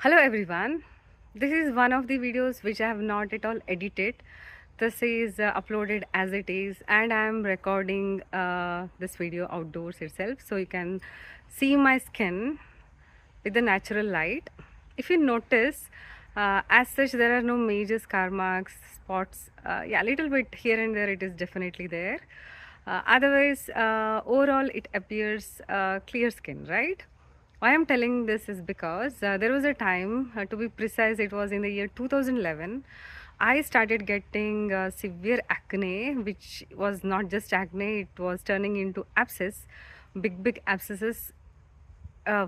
Hello everyone. This is one of the videos which I have not at all edited. This is uploaded as it is, and I am recording this video outdoors itself, so you can see my skin with the natural light. If you notice, as such there are no major scar marks, spots. Yeah, a little bit here and there it is definitely there. Otherwise, overall it appears clear skin, right? Why I'm telling this is because there was a time, to be precise, it was in the year 2011. I started getting severe acne, which was not just acne, it was turning into abscess, big abscesses,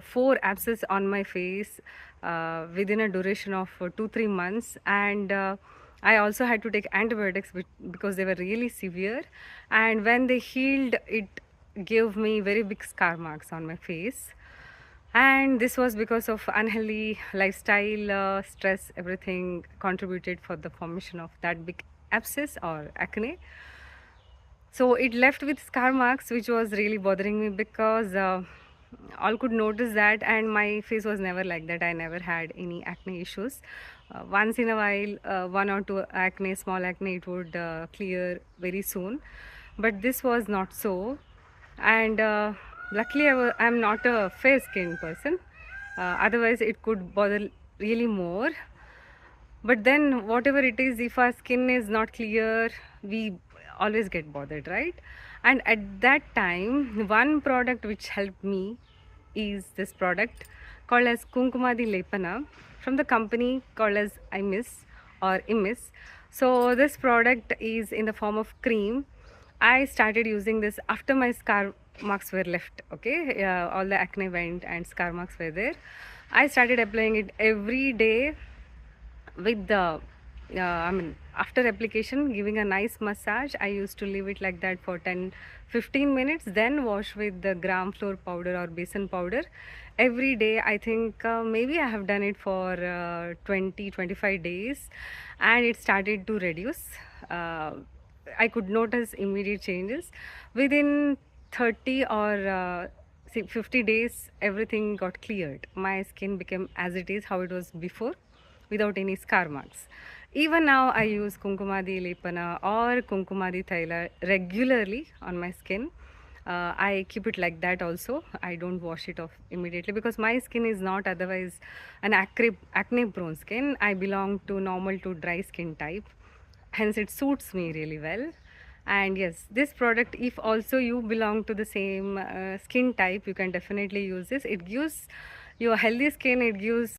four abscess on my face within a duration of 2-3 months, and I also had to take antibiotics because they were really severe, and when they healed it gave me very big scar marks on my face. And this was because of unhealthy lifestyle, stress, everything contributed for the formation of that big abscess or acne. So it left with scar marks, which was really bothering me because all could notice that, and my face was never like that. I never had any acne issues. Once in a while, one or two acne, small acne, it would clear very soon, but this was not so. And luckily, I'm not a fair skinned person. Otherwise, it could bother really more. But then, whatever it is, if our skin is not clear, we always get bothered, right? And at that time, one product which helped me is this product called as Kunkumadi Lepana from the company called as IMIS or IMIS. So this product is in the form of cream. I started using this after my scar marks were left. Okay, all the acne went and scar marks were there. I started applying it every day with the after application, giving a nice massage. I used to leave it like that for 10-15 minutes, then wash with the gram flour powder or besan powder every day. I think maybe I have done it for 20-25 days, and it started to reduce. I could notice immediate changes within 30 or 50 days. Everything got cleared. My skin became as it is, how it was before, without any scar marks. Even now I use Kunkumadi Lepana or Kunkumadi Thaila regularly on my skin. I keep it like that also. I don't wash it off immediately because my skin is not otherwise an acne prone skin. I belong to normal to dry skin type. Hence it suits me really well. And yes, this product, if also you belong to the same skin type, you can definitely use this. It gives you a healthy skin. It gives